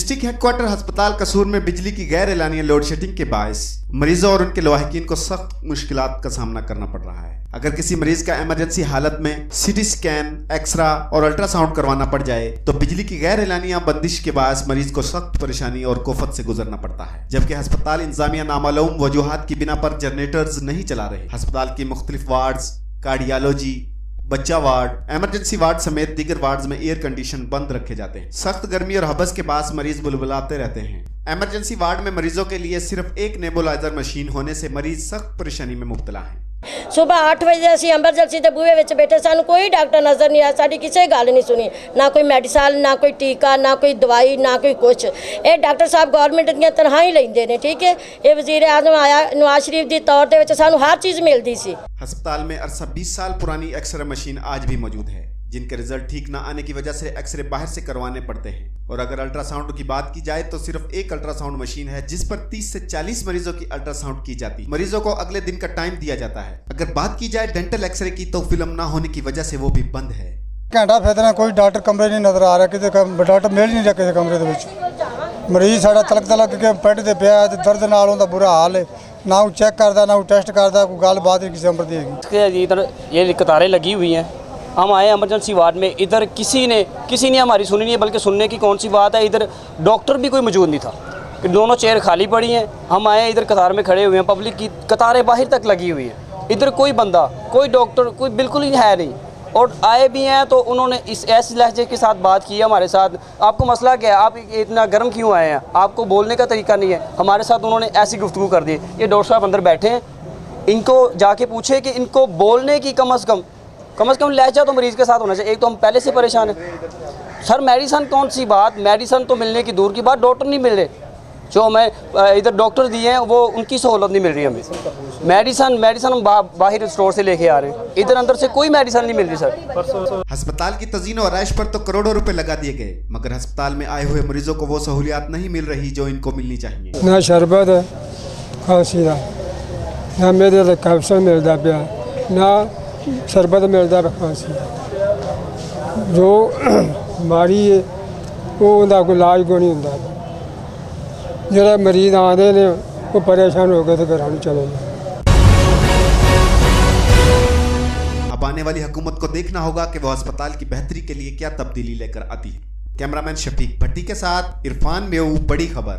District headquarter अस्पताल कसूर में बिजली की गैर एलानिया लोड शेडिंग के बायस मरीजों और उनके लवाहिकीन को सख्त मुश्किलात का सामना करना पड़ रहा है। अगर किसी मरीज का इमरजेंसी हालत में सीटी स्कैन, एक्सरा और अल्ट्रासाउंड करवाना पड़ जाए तो बिजली की गैर एलानिया बंदिश के बायस मरीज को सख्त परेशानी और कोफत से गुजरना पड़ता है। जबकि अस्पताल इंतजामिया नामालूम वजूहात की बिना पर जनरेटर्स नहीं चला रहे। अस्पताल की मुख्तलिफ वार्ड्स, कार्डियोलॉजी, बच्चा वार्ड, इमरजेंसी वार्ड समेत दीगर वार्ड्स में एयर कंडीशन बंद रखे जाते हैं। सख्त गर्मी और हबस के पास मरीज बुलबुलाते रहते हैं। इमरजेंसी वार्ड में मरीजों के लिए सिर्फ एक नेबुलाइजर मशीन होने से मरीज सख्त परेशानी में मुब्तला है। सुबह 8 वजे ਅਸੀਂ ਐਮਰਜੈਂਸੀ ਦੇ ਬੂਹੇ ਵਿੱਚ ਬੈਠੇ, ਸਾਨੂੰ ਕੋਈ ਡਾਕਟਰ ਨਜ਼ਰ ਨਹੀਂ ਆਇਆ, ਸਾਡੀ ਕਿਸੇ ਗੱਲ ਨਹੀਂ ਸੁਣੀ, ਨਾ ਕੋਈ ਮੈਡੀਸਨ, ਨਾ ਕੋਈ ਟੀਕਾ, ਨਾ ਕੋਈ ਦਵਾਈ, ਨਾ ਕੋਈ ਕੁਛ। ਇਹ ਡਾਕਟਰ ਸਾਹਿਬ ਗਵਰਨਮੈਂਟ ਦੀਆਂ ਤਨਖਾਹਾਂ ਹੀ ਲੈਂਦੇ ਨੇ, ਠੀਕ ਹੈ। ਇਹ ਵਜ਼ੀਰ ਆਜ਼ਮ ਆਇਆ नवाज शरीफ ਦੀ तौर ਦੇ ਵਿੱਚ ਸਾਨੂੰ हर चीज़ मिलती सी। अस्पताल में अरसा 20 साल पुरानी एक्सरे मशीन आज भी मौजूद है, जिनके रिजल्ट ठीक न आने की वजह से एक्सरे बाहर से करवाने पड़ते हैं। और अगर अल्ट्रासाउंड की बात की जाए तो सिर्फ एक अल्ट्रासाउंड मशीन है जिस पर 30 से 40 मरीजों की अल्ट्रासाउंड की जाती। मरीजों को अगले दिन का टाइम दिया जाता है। अगर बात की जाए डेंटल एक्सरे की तो फिल्म ना होने की वजह से वो भी बंद है। घंटा फिरना कोई डॉक्टर कमरे नहीं नजर आ रहा, कितने डॉक्टर मिल नहीं रहा किसी कमरे के। मरीज साड़ा तलक के बेड से पिया, दर्द नाल उनका बुरा हाल है, ना वो चेक करता ना वो टेस्ट करता, कोई गलबात नहीं किसी उम्र की। इधर ये कतारें लगी हुई हैं, हम आए इमरजेंसी वार्ड में, इधर किसी ने हमारी सुनी नहीं है, बल्कि सुनने की कौन सी बात है, इधर डॉक्टर भी कोई मौजूद नहीं था कि दोनों चेयर खाली पड़ी हैं। हम आए इधर कतार में खड़े हुए हैं, पब्लिक की कतारें बाहर तक लगी हुई हैं, इधर कोई बंदा, कोई डॉक्टर, कोई बिल्कुल ही है नहीं। और आए भी हैं तो उन्होंने इस ऐसे लहजे के साथ बात की है हमारे साथ, आपको मसला क्या है, आप इतना गर्म क्यों आए हैं, आपको बोलने का तरीका नहीं है। हमारे साथ उन्होंने ऐसी गुफ्तगू कर दी। ये डॉक्टर साहब अंदर बैठे हैं, इनको जाके पूछे कि इनको बोलने की कम से कम लहजा तो मरीज़ के साथ होना चाहिए। एक तो हम पहले से परेशान हैं सर, मेडिसन कौन सी बात, मेडिसन तो मिलने की दूर की बात, डॉक्टर नहीं मिल रहे। जो हमें इधर डॉक्टर दिए हैं वो उनकी सहूलत नहीं मिल रही हमें। मेडिसन हम बाहर स्टोर से लेके आ रहे हैं, इधर अंदर से कोई मेडिसन नहीं मिल रही सर। अस्पताल की तज़ीन और आयश पर तो करोड़ों रुपए लगा दिए गए, मगर अस्पताल में आए हुए मरीजों को वो सहूलियात नहीं मिल रही जो इनको मिलनी चाहिए। ना शरबत है खांसी का, ना मेरे कैप्सूल मिलता पाया, ना शरबत मिलता पाया खांसी का। जो बीमारी है वो उनका कोई इलाज को नहीं होता। जरा मरीज आते ने वो परेशान हो गए तो घर चले गए। अब आने वाली हुकूमत को देखना होगा कि वो अस्पताल की बेहतरी के लिए क्या तब्दीली लेकर आती है। कैमरामैन शफीक भट्टी के साथ इरफान मेऊ, बड़ी खबर।